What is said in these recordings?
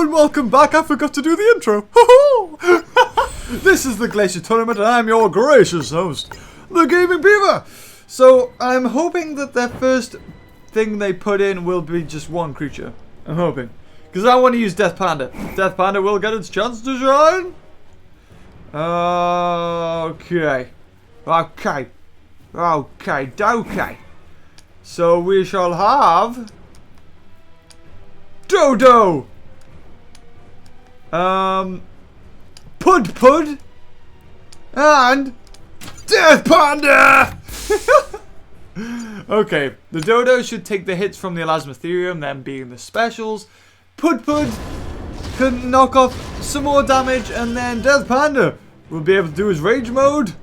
and welcome back. I forgot to do the intro. This is the Glacier Tournament and I'm your gracious host, TheGamingBeaver. So I'm hoping that their first thing they put in will be just one creature. I'm hoping. Because I want to use Death Panda. Death Panda will get its chance to shine. Okay. So we shall have Dodo. Pud and Death Panda. Okay, the Dodo should take the hits from the Elasmotherium, them being the specials. Pud can knock off some more damage, and then Death Panda will be able to do his rage mode.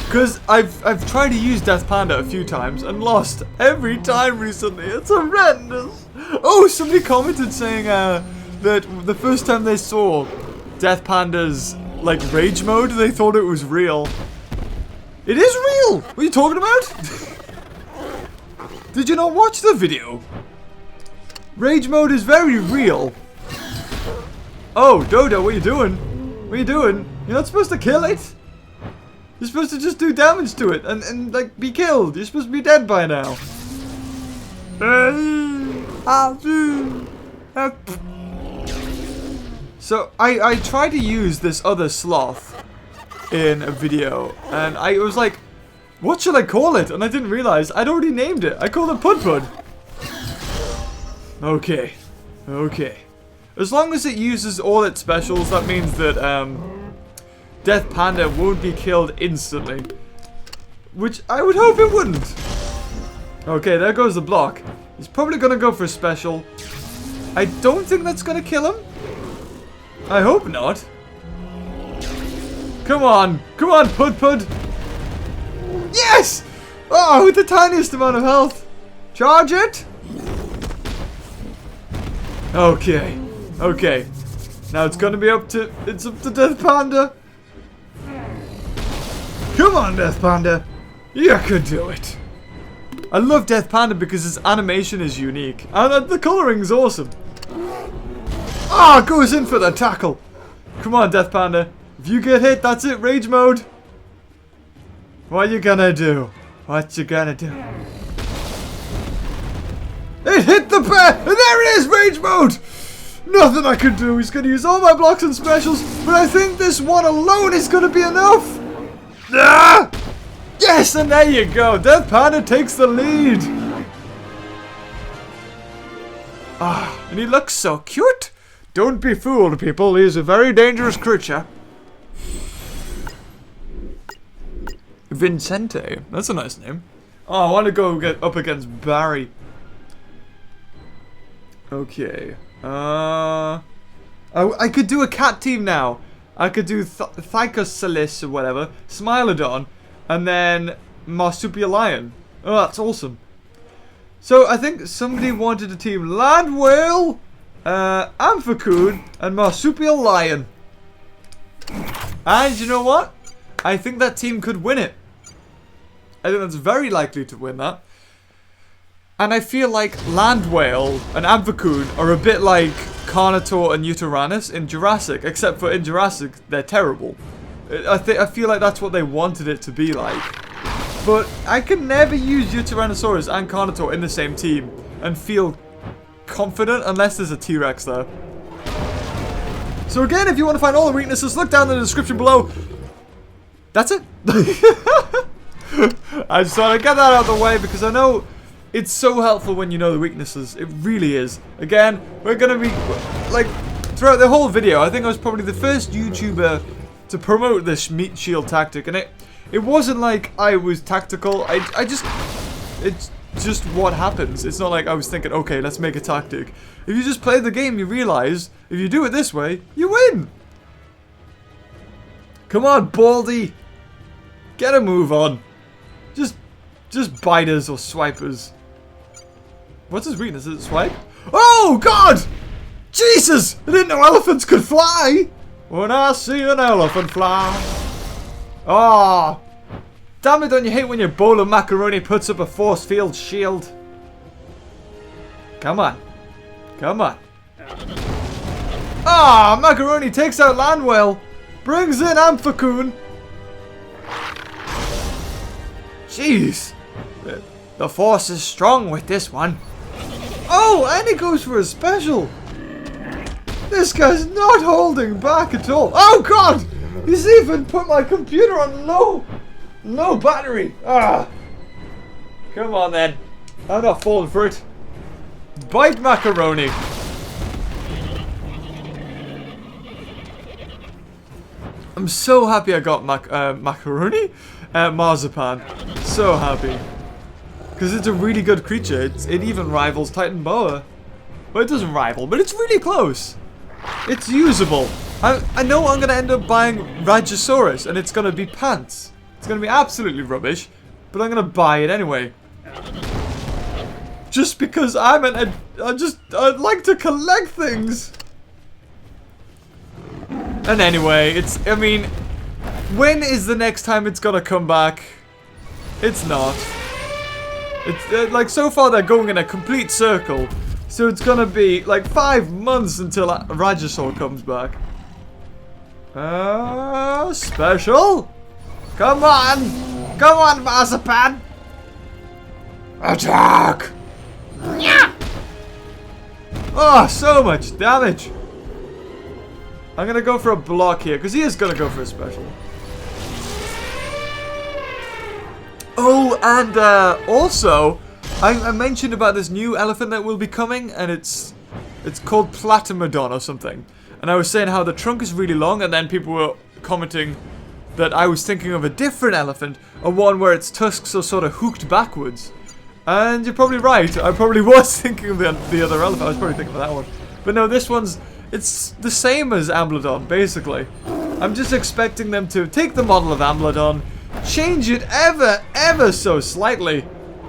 Because I've tried to use Death Panda a few times and lost every time recently. It's horrendous. Oh, somebody commented saying that the first time they saw Death Panda's like rage mode, they thought it was real. It is real. What are you talking about? Did you not watch the video? Rage mode is very real. Oh, Dodo, what are you doing? What are you doing? You're not supposed to kill it. You're supposed to just do damage to it and like be killed. You're supposed to be dead by now. So I tried to use this other sloth in a video and I was like, what should I call it? And I didn't realize I'd already named it. I called it Pud. Okay. As long as it uses all its specials, that means that Death Panda won't be killed instantly. Which I would hope it wouldn't. Okay, there goes the block. He's probably going to go for a special. I don't think that's going to kill him. I hope not. Come on, Pud. Yes! Oh, with the tiniest amount of health. Charge it. Okay. Now it's going to be up to Death Panda. Come on, Death Panda. You could do it. I love Death Panda because his animation is unique. And the coloring's awesome. Ah, goes in for the tackle. Come on, Death Panda. If you get hit, that's it. Rage mode. What you gonna do? It hit the bear. And there it is. Rage mode. Nothing I can do. He's gonna use all my blocks and specials. But I think this one alone is gonna be enough. Ah! Yes, and there you go. Death Panda takes the lead. Ah, and he looks so cute. Don't be fooled, people. He's a very dangerous creature. Vincente. That's a nice name. Oh, I want to go get up against Barry. Okay. I could do a cat team now. I could do Thycosalis or whatever, Smilodon, and then Marsupial Lion. Oh, that's awesome. So I think somebody wanted a team Land Whale, Amphicyon, and Marsupial Lion. And you know what? I think that team could win it. I think that's very likely to win that. And I feel like Land Whale and Amphicyon are a bit like Carnotaur and Yutyrannus in Jurassic, except for in Jurassic they're terrible. I feel like that's what they wanted it to be like. But I can never use Yutyranosaurus and Carnotaur in the same team and feel confident unless there's a T-Rex there. So again, if you want to find all the weaknesses, look down in the description below. That's it. I just thought I'd get that out of the way because I know it's so helpful when you know the weaknesses. It really is. Again, we're going to be, like, throughout the whole video, I think I was probably the first YouTuber to promote this meat shield tactic. And it wasn't like I was tactical. It's just what happens. It's not like I was thinking, okay, let's make a tactic. If you just play the game, you realize, if you do it this way, you win. Come on, Baldy. Get a move on. Just biters or swipers. What's his weakness? Is it swipe? Oh, God! Jesus! I didn't know elephants could fly! When I see an elephant fly. Oh! Damn it, don't you hate when your bowl of macaroni puts up a force field shield? Come on. Come on. Ah, Macaroni takes out Land Whale. Brings in Amphicyon. Jeez. The force is strong with this one. Oh, and he goes for a special. This guy's not holding back at all. Oh, God. He's even put my computer on low battery. Ah. Come on, then. I'm not falling for it. Bite Macaroni. I'm so happy I got Macaroni? Marzipan. So happy. Because it's a really good creature. It even rivals Titan Boa. Well, it doesn't rival, but it's really close. It's usable. I know I'm going to end up buying Rajasaurus, and it's going to be pants. It's going to be absolutely rubbish, but I'm going to buy it anyway. Just because I'd like to collect things. And anyway, I mean, when is the next time it's going to come back? It's not. It's like, so far they're going in a complete circle. So it's gonna be like 5 months until Rajasaur comes back. Special? Come on! Come on, Marzipan! Attack! Yeah! Oh, so much damage! I'm gonna go for a block here, because he is gonna go for a special. Oh, and also, I mentioned about this new elephant that will be coming, and it's called Platimodon or something. And I was saying how the trunk is really long, and then people were commenting that I was thinking of a different elephant, a one where its tusks are sort of hooked backwards. And you're probably right, I probably was thinking of the other elephant, I was probably thinking of that one. But no, this one's, it's the same as Amebelodon, basically. I'm just expecting them to take the model of Amebelodon, change it ever so slightly.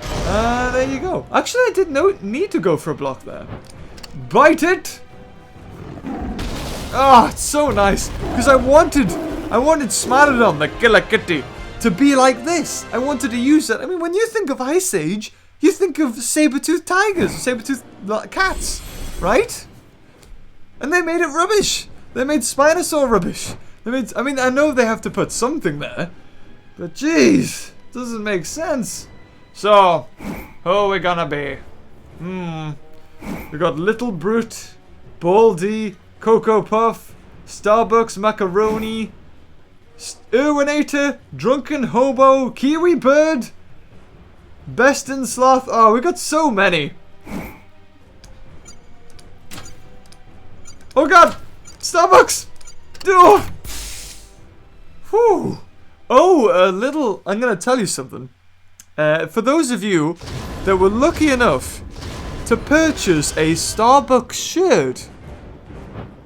There you go. Actually, I didn't need to go for a block there. Bite it! Ah, it's so nice. Because I wanted Smartodon, the killer kitty, to be like this. I wanted to use that. I mean, when you think of Ice Age, you think of saber-toothed tigers, saber-toothed cats, right? And they made it rubbish. They made Spinosaur rubbish. I mean, I know they have to put something there, but jeez, doesn't make sense. So, who are we gonna be? We got Little Brute, Baldy, Cocoa Puff, Starbucks Macaroni, Irwinator, Drunken Hobo, Kiwi Bird, Best in Sloth. Oh, we got so many. Oh god! Starbucks! Oh! Whew. Oh, I'm gonna tell you something. For those of you that were lucky enough to purchase a Starbucks shirt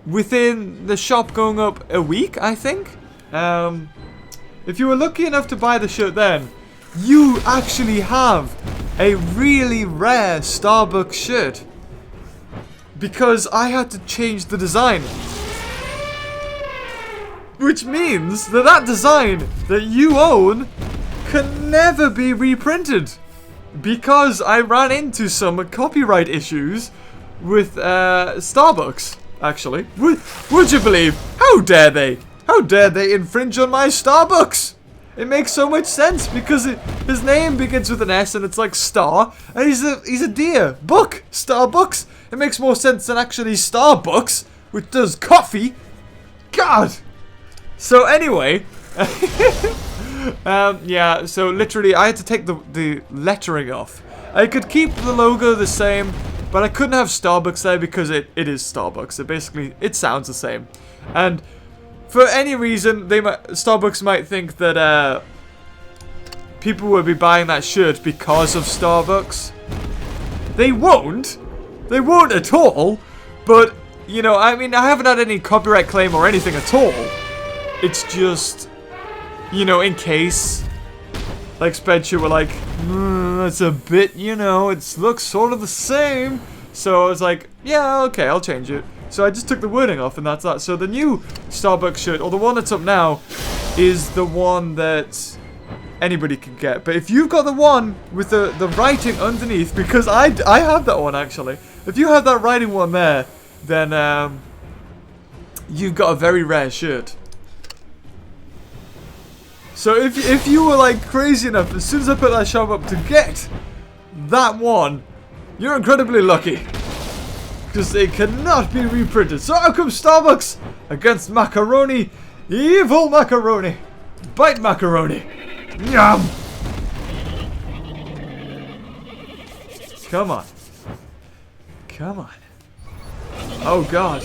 within the shop going up a week, I think. If you were lucky enough to buy the shirt then, you actually have a really rare Starbucks shirt. Because I had to change the design. Which means that design that you own can never be reprinted. Because I ran into some copyright issues with Starbucks, actually. Would you believe? How dare they? How dare they infringe on my Starbucks? It makes so much sense because his name begins with an S and it's like Star, and he's a deer. Buck, Starbucks. It makes more sense than actually Starbucks, which does coffee. God. So anyway, yeah. So literally, I had to take the lettering off. I could keep the logo the same, but I couldn't have Starbucks there because it is Starbucks. It sounds the same, and for any reason, Starbucks might think that people will be buying that shirt because of Starbucks. They won't. They won't at all. But, you know, I mean, I haven't had any copyright claim or anything at all. It's just, you know, in case, like Spreadsheet were like, it's a bit, you know, it looks sort of the same. So I was like, yeah, okay, I'll change it. So I just took the wording off and that's that. So the new Starbucks shirt, or the one that's up now, is the one that anybody can get. But if you've got the one with the writing underneath, because I have that one actually. If you have that writing one there, then you've got a very rare shirt. So if you were like crazy enough, as soon as I put that shop up to get that one, you're incredibly lucky. Because they cannot be reprinted. So out comes Starbucks against Macaroni. Evil Macaroni. Bite Macaroni. Yum. Come on. Come on. Oh god.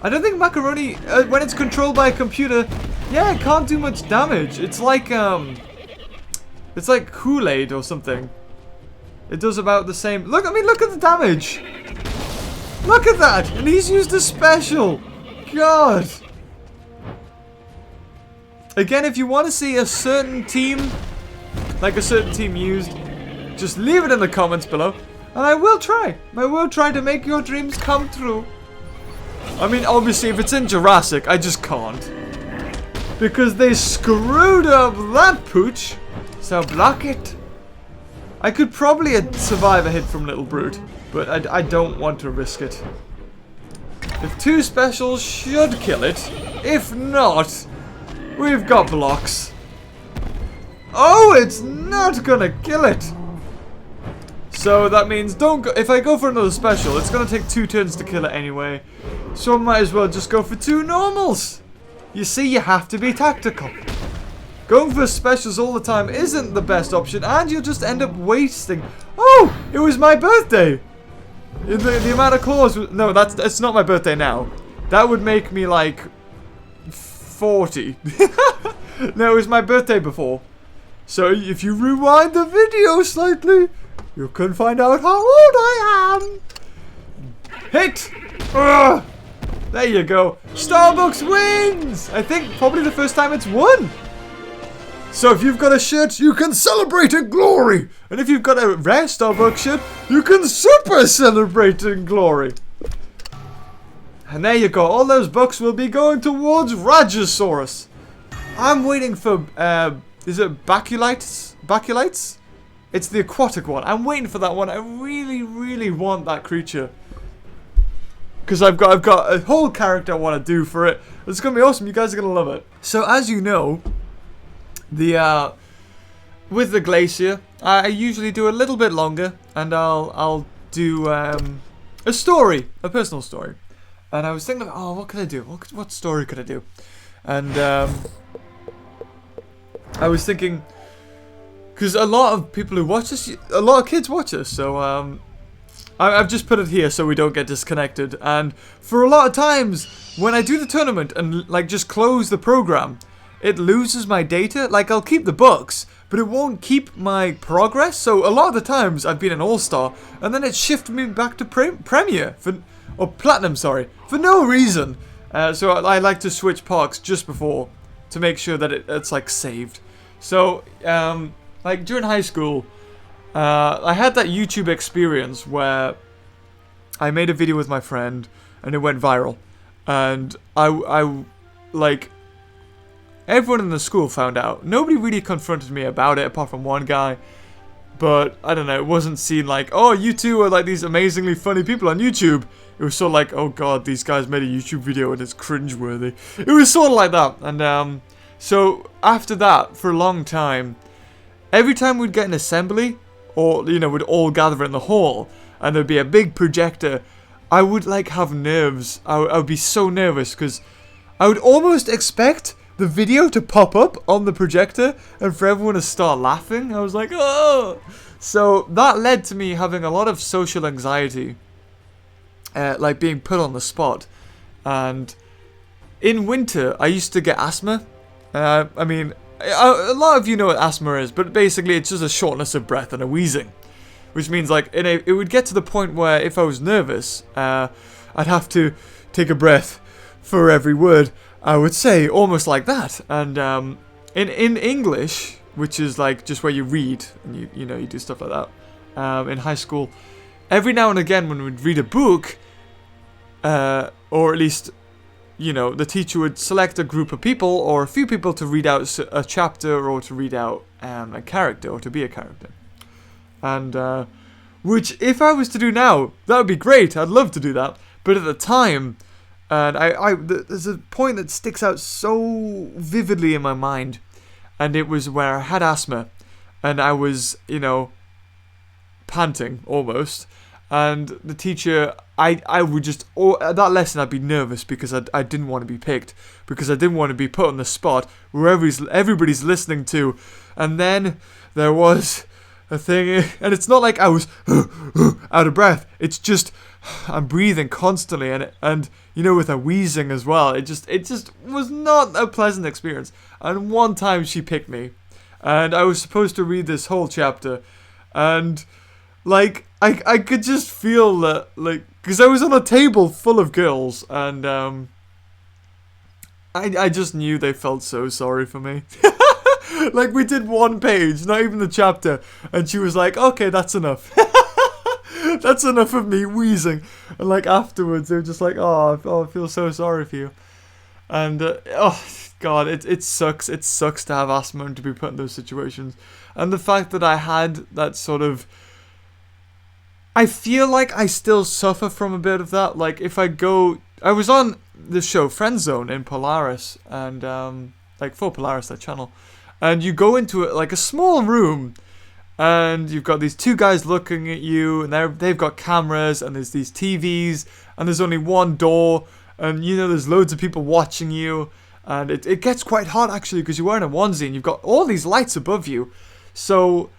I don't think Macaroni, when it's controlled by a computer, yeah, it can't do much damage. It's like Kool-Aid or something. It does about the same. Look, I mean, look at the damage. Look at that. And he's used a special. God. Again, if you want to see a certain team, like a certain team used, just leave it in the comments below. And I will try. I will try to make your dreams come true. I mean, obviously, if it's in Jurassic, I just can't. Because they screwed up that pooch. So block it. I could probably survive a hit from Little Brute, but I don't want to risk it. The 2 specials should kill it. If not, we've got blocks. Oh, it's not gonna kill it. So that means don't go. If I go for another special, it's gonna take 2 turns to kill it anyway. So I might as well just go for 2 normals. You see, you have to be tactical. Going for specials all the time isn't the best option, and you'll just end up wasting. Oh, it was my birthday. The amount of claws. No, it's not my birthday now. That would make me like 40. No, it was my birthday before. So if you rewind the video slightly, you can find out how old I am. Hit. Ugh. There you go. Starbucks wins. I think probably the first time it's won. So if you've got a shirt, you can celebrate in glory. And if you've got a rare Starbucks shirt, you can super celebrate in glory. And there you go. All those bucks will be going towards Rajosaurus. I'm waiting for, is it Baculites? Baculites? It's the aquatic one. I'm waiting for that one. I really, really want that creature. Because I've got a whole character I want to do for it. It's going to be awesome. You guys are going to love it. So as you know, with the Glacier, I usually do a little bit longer, and I'll do a story, a personal story. And I was thinking, oh, what could I do? What story could I do? And I was thinking, because a lot of people who watch this, a lot of kids watch this, so I've just put it here so we don't get disconnected. And for a lot of times, when I do the tournament and like just close the program, it loses my data. Like, I'll keep the books, but it won't keep my progress. So a lot of the times I've been an all-star, and then it shifted me back to Premier or Platinum, sorry, for no reason. So I like to switch parks just before to make sure that it's like saved. So like during high school, I had that YouTube experience where I made a video with my friend and it went viral, and I like. Everyone in the school found out. Nobody really confronted me about it apart from one guy. But, I don't know, it wasn't seen like, oh, you two are like these amazingly funny people on YouTube. It was sort of like, oh god, these guys made a YouTube video and it's cringeworthy. It was sort of like that. And so, after that, for a long time, every time we'd get an assembly, or, you know, we'd all gather in the hall, and there'd be a big projector, I would like have nerves. I would be so nervous, because I would almost expect the video to pop up on the projector and for everyone to start laughing. I was like, oh! So that led to me having a lot of social anxiety, like being put on the spot. And in winter, I used to get asthma. I mean, a lot of you know what asthma is, but basically it's just a shortness of breath and a wheezing. Which means like, it would get to the point where if I was nervous, I'd have to take a breath for every word I would say, almost like that. And in English, which is like just where you read and you know you do stuff like that, in high school, every now and again when we'd read a book, or at least you know, the teacher would select a group of people or a few people to read out a chapter or to read out a character or to be a character. And, which, if I was to do now, that would be great. I'd love to do that. But at the time, and there's a point that sticks out so vividly in my mind. And it was where I had asthma. And I was, you know, panting almost. And the teacher, I would just, at that lesson I'd be nervous because I didn't want to be picked. Because I didn't want to be put on the spot where everybody's listening to. And then there was a thing, and it's not like I was out of breath. It's just, I'm breathing constantly, and you know, with a wheezing as well. It just was not a pleasant experience. And one time she picked me. And I was supposed to read this whole chapter. And like, I could just feel that, like, because I was on a table full of girls, and I just knew they felt so sorry for me. Like, we did one page, not even the chapter, and she was like, okay, that's enough. That's enough of me wheezing. And like, afterwards, they were just like, oh, I feel so sorry for you. And, oh, God, it sucks. It sucks to have asthma and to be put in those situations. And the fact that I had that sort of, I feel like I still suffer from a bit of that. Like, if I was on the show Friend Zone in Polaris, and, like, for Polaris, that channel. And you go into it, like, a small room, and you've got these two guys looking at you, and they've got cameras, and there's these TVs, and there's only one door, and, you know, there's loads of people watching you, and it gets quite hot, actually, because you're wearing a onesie, and you've got all these lights above you. So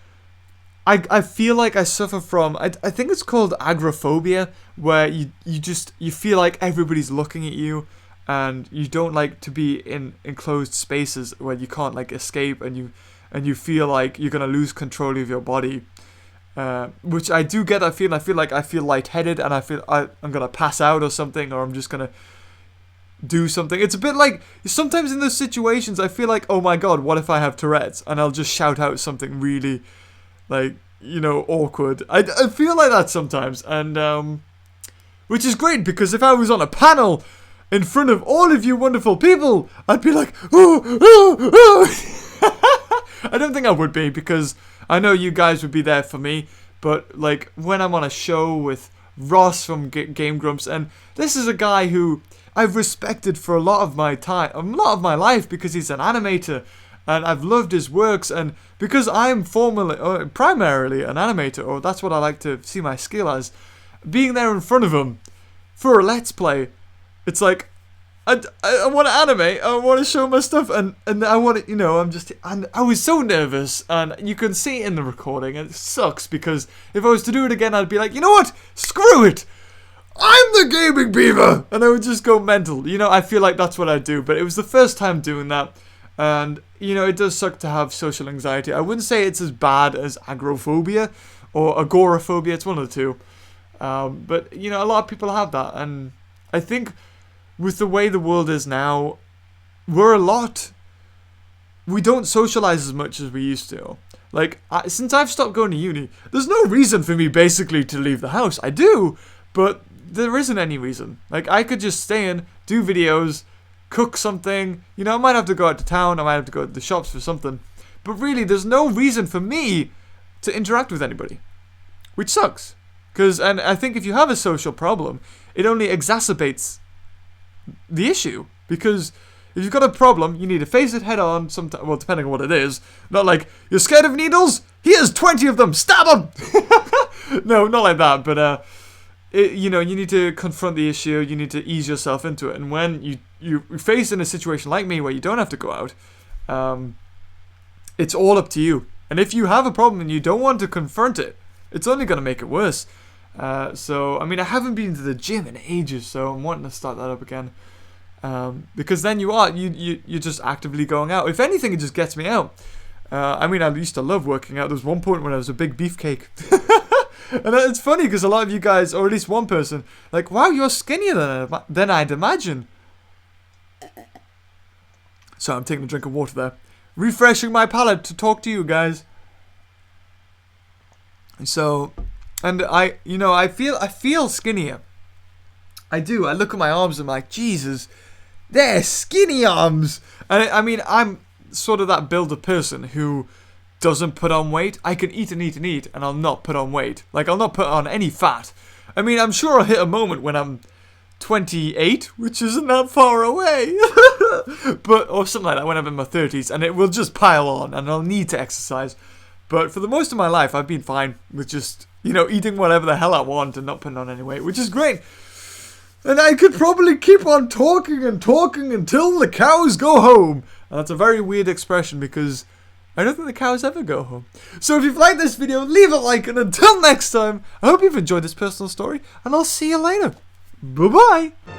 I feel like I suffer from, I think it's called agoraphobia, where you feel like everybody's looking at you, and you don't like to be in enclosed spaces where you can't, like, escape, and you feel like you're gonna lose control of your body, which I do get. I feel like I feel lightheaded, and I feel I'm gonna pass out or something, or I'm just gonna do something. It's a bit like, sometimes in those situations I feel like, oh my god, what if I have Tourette's, and I'll just shout out something really, like, you know, awkward. I feel like that sometimes, and which is great, because if I was on a panel in front of all of you wonderful people, I'd be like, I don't think I would be, because I know you guys would be there for me, but, like, when I'm on a show with Ross from Game Grumps, and this is a guy who I've respected for a lot of my life, because he's an animator, and I've loved his works, and because I'm primarily an animator, or that's what I like to see my skill as, being there in front of him for a Let's Play, it's like, I want to animate, I want to show my stuff, and I want to, you know, and I was so nervous, and you can see it in the recording, and it sucks, because if I was to do it again, I'd be like, you know what, screw it, I'm the Gaming Beaver, and I would just go mental, you know. I feel like that's what I do, but it was the first time doing that, and, you know, it does suck to have social anxiety. I wouldn't say it's as bad as agoraphobia, or agoraphobia, it's one of the two, but, you know, a lot of people have that, and I think with the way the world is now, we don't socialize as much as we used to. Like, since I've stopped going to uni, there's no reason for me basically to leave the house. I do, but there isn't any reason. Like, I could just stay in, do videos, cook something, you know, I might have to go out to town, I might have to go to the shops for something, but really, there's no reason for me to interact with anybody, which sucks. And I think if you have a social problem, it only exacerbates the issue, because if you've got a problem, you need to face it head on. Well, depending on what it is. Not like, you're scared of needles? Here's 20 of them, stab them! No, not like that, but you know, you need to confront the issue, you need to ease yourself into it, and when you face in a situation like me where you don't have to go out, it's all up to you. And if you have a problem and you don't want to confront it, it's only going to make it worse. So, I mean, I haven't been to the gym in ages, so I'm wanting to start that up again. Because then you're just actively going out. If anything, it just gets me out. I mean, I used to love working out. There was one point when I was a big beefcake. And it's funny, because a lot of you guys, or at least one person, like, wow, you're skinnier than I'd imagine. So I'm taking a drink of water there. Refreshing my palate to talk to you guys. So, and I feel skinnier. I do. I look at my arms and I'm like, Jesus, They're skinny arms. And I mean, I'm sort of that builder person who doesn't put on weight. I can eat and eat and eat, and I'll not put on weight. Like, I'll not put on any fat. I mean, I'm sure I'll hit a moment when I'm 28, which isn't that far away. But, or something like that, when I'm in my 30s, and it will just pile on, and I'll need to exercise. But for the most of my life, I've been fine with just, you know, eating whatever the hell I want and not putting on any weight, which is great. And I could probably keep on talking and talking until the cows go home. And that's a very weird expression because I don't think the cows ever go home. So if you've liked this video, leave a like, and until next time, I hope you've enjoyed this personal story, and I'll see you later. Bye-bye.